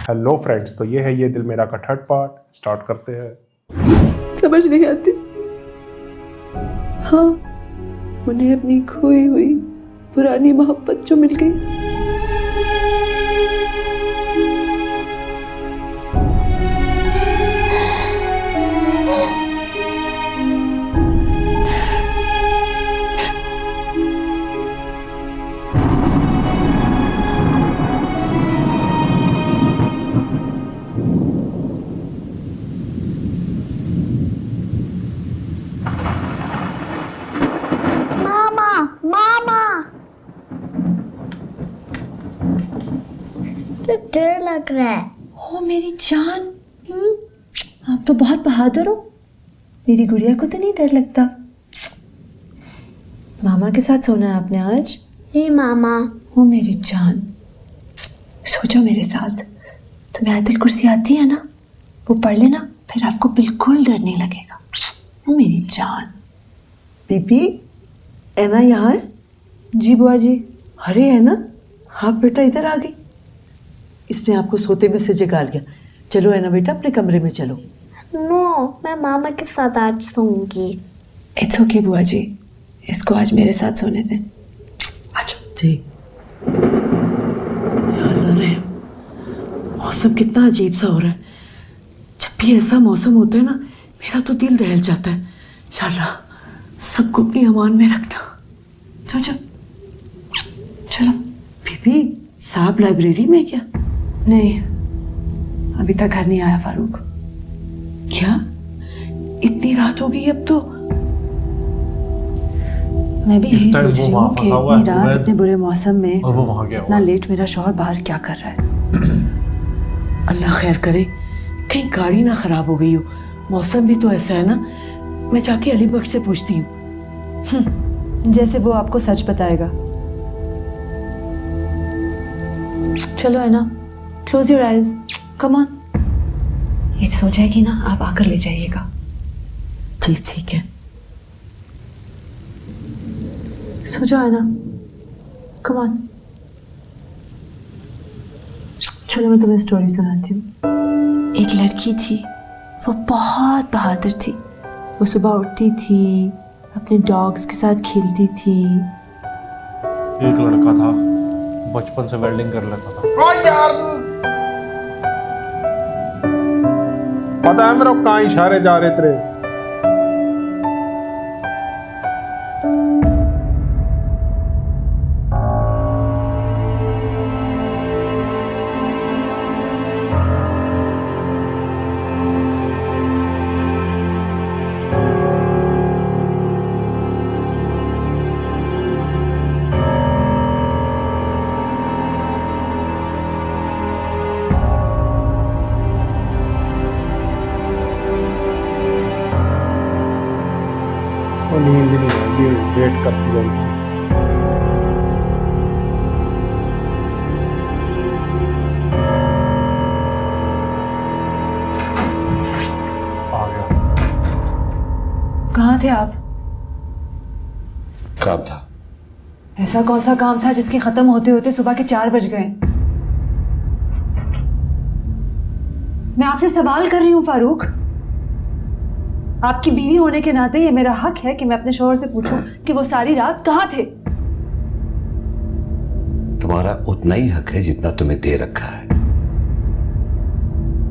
Hello friends, तो ये है ये दिल मेरा का थर्ड पार्ट। स्टार्ट करते हैं। समझ नहीं आती। हाँ, उन्हें अपनी खोई हुई पुरानी मोहब्बत जो मिल गई। तो डर लग रहा है। ओ मेरी जान, आप तो बहुत बहादुर हो। मेरी गुड़िया को तो नहीं डर लगता। मामा के साथ सोना है आपने आज? नहीं मामा। ओ मेरी जान, सो जाओ मेरे साथ। तुम्हें आयतुल कुर्सी आती है ना, वो पढ़ लेना, फिर आपको बिल्कुल डर नहीं लगेगा। ओ मेरी जान। बीबी, ऐना यहाँ है? जी बुआ जी। अरे है ना, हाँ बेटा इधर आ गई। इसने आपको सोते में से जगा लिया। चलो है ना बेटा, अपने कमरे में चलो। नो, मैं मामा के साथ आज सोऊंगी। इट्स ओके बुआ जी, इसको आज मेरे साथ सोने दें। अच्छा जी। मौसम कितना अजीब सा हो रहा है। जब भी ऐसा मौसम होता है ना, मेरा तो दिल दहल जाता है। या अल्लाह, सबको अपनी अमान में रखना। सोचो, चलो। बीबी, साहब लाइब्रेरी में क्या? नहीं, अभी तक घर नहीं आया फारूक। क्या? इतनी रात हो गई अब तो। मैं भी यही सोच रही हूँ कि इतनी रात उबैद, इतने बुरे मौसम में और वो वहाँ गया इतना लेट मेरा शौहर बाहर क्या कर रहा है। अल्लाह खैर करे, कहीं गाड़ी ना खराब हो गई हो। मौसम भी तो ऐसा है ना। मैं जाके अली बख्श से पूछती हूँ। जैसे वो आपको सच बताएगा। चलो है ना, close your eyes, come on. ये सो जाएगी ना, आप आकर ले जाइएगा। ठीक है। सो जाओ है ना, कम ऑन। चलो मैं तुम्हें स्टोरी सुनाती हूँ। एक लड़की थी, वो बहुत बहादुर थी। वो सुबह उठती थी, अपने डॉग्स के साथ खेलती थी। एक लड़का था, बचपन से वेल्डिंग कर लेता था। ओ यार, पता है मेरे को कहाँ इशारे जा रहे तेरे। वो नींद नहीं आएगी, वेट करती रहेगी। आ गया। कहाँ थे आप? काम था। ऐसा कौन सा काम था जिसके खत्म होते होते सुबह के 4 बज गए? मैं आपसे सवाल कर रही हूँ फारूक। आपकी बीवी होने के नाते ये मेरा हक है कि मैं अपने शौहर से पूछूं कि वो सारी रात कहाँ थे। तुम्हारा उतना ही हक है जितना तुम्हें दे रखा है।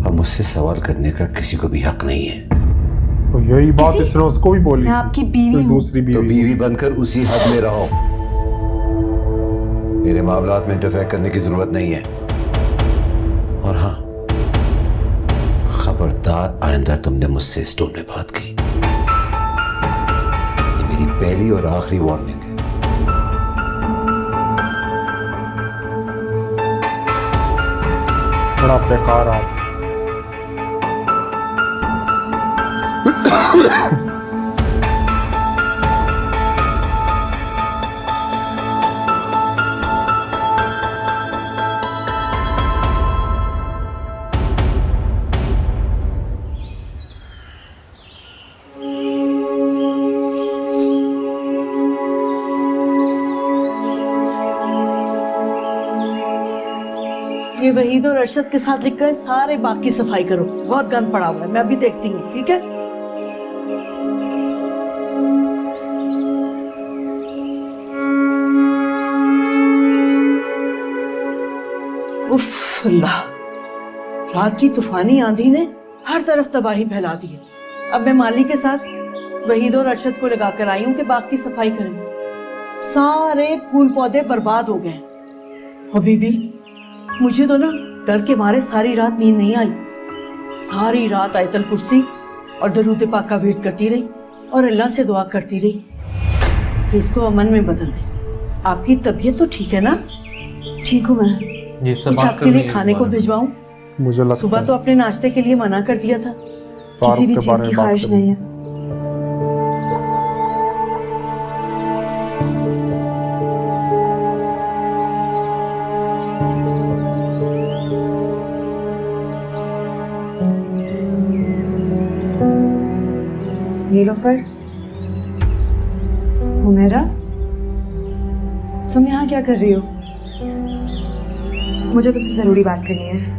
अब मुझसे सवाल करने का किसी को भी हक नहीं है। तो यही बात इसने उसको भी बोली मैं थी। आपकी बीवी हूँ। दूसरी तो बीवी। बीवी बनकर उसी हद में रहो। मेरे मामलात में इंटरफेयर करने की जरूरत नहीं है। और हाँ, खबरदार आइंदा तुमने मुझसे इस टोन में बात की। ये मेरी पहली और आखिरी वार्निंग है। बड़ा बेकार आप। ये वहीद और अरशद के साथ लिखकर सारे बाग की सफाई करो, बहुत गंद पड़ा हुआ है, मैं अभी देखती हूँ, ठीक है? उफ अल्लाह, रात की तूफानी आंधी ने हर तरफ तबाही फैला दी है। अब मैं माली के साथ वहीद और अरशद को लगाकर आई हूँ कि बाग की सफाई करें। सारे फूल पौधे बर्बाद हो गए। अभी भी मुझे तो ना डर के मारे सारी रात नींद नहीं आई। सारी रात आयतल कुर्सी और दरूद पाक का वेट करती रही और अल्लाह से दुआ करती रही कि इसको अमन में बदल दे। आपकी तबीयत तो ठीक है ना? ठीक हूँ मैं। कुछ आपके लिए खाने को भिजवाऊं? मुझे लगता सुबह तो अपने नाश्ते के लिए मना कर दिया था। किसी भी चीज की ख्वाहिश नहीं है। नीलोफर, हुमैरा, तुम यहाँ क्या कर रही हो? मुझे तुमसे जरूरी बात करनी है।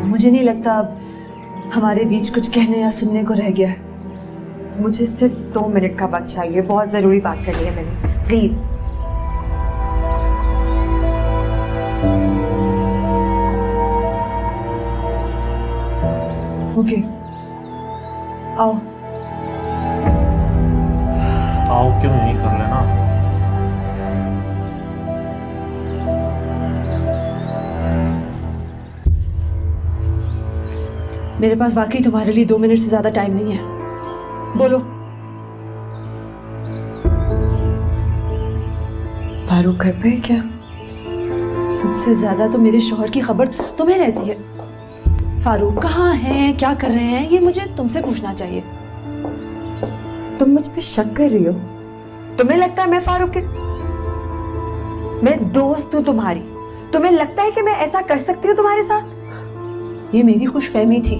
मुझे नहीं लगता अब हमारे बीच कुछ कहने या सुनने को रह गया है। मुझे सिर्फ 2 मिनट का वक्त चाहिए, बहुत जरूरी बात करनी है मैंने, प्लीज। ओके, आओ। आओ क्यों नहीं कर लेना। मेरे पास वाकई तुम्हारे लिए 2 मिनट से ज्यादा टाइम नहीं है। बोलो। फारूक घर पे है क्या? सबसे ज्यादा तो मेरे शौहर की खबर तुम्हें रहती है। फारूक कहाँ हैं, क्या कर रहे हैं, ये मुझे तुमसे पूछना चाहिए। तुम मुझ पे शक कर रही हो? तुम्हें लगता है मैं फारूक के, मैं दोस्त हूँ तुम्हारी, तुम्हें लगता है कि मैं ऐसा कर सकती हूँ तुम्हारे साथ? ये मेरी खुशफहमी थी।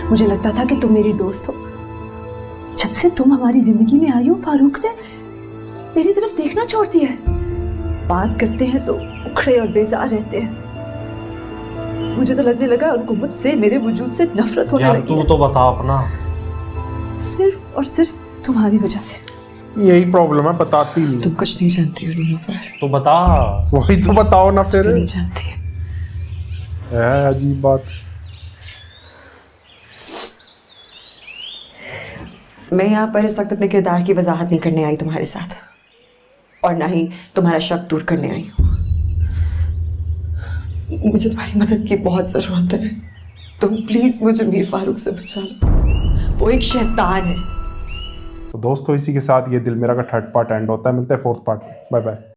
मुझे लगता था कि तुम मेरी दोस्त हो। जब से तुम हमारी जिंदगी में आई हो, फारूक ने मेरी तरफ देखना छोड़ दिया है। बात करते हैं तो उखड़े और बेजार रहते हैं। मुझे तो लगने लगा उनको मुझसे, मेरे वजूद से नफरत होने लगी। तू तो बता अपना। सिर्फ और सिर्फ तुम्हारी वजह से। यही प्रॉब्लम है, बताती नहीं। तुम कुछ नहीं जानती हो नीलोफर। तो बता। वही तो बताओ ना फिर। नहीं जानती है अजीब बात। मैं यहाँ पर इस वक्त अपने किरदार की वजाहत नहीं करने आई तुम्हारे साथ, और ना ही तुम्हारा शक दूर करने आई हूँ। मुझे तुम्हारी मदद की बहुत जरूरत है। तुम प्लीज मुझे मीर फारूक से बचा लो। वो एक शैतान है। तो दोस्तों, इसी के साथ ये दिल मेरा का 3rd पार्ट एंड होता है। मिलते हैं 4th पार्ट में। Bye bye.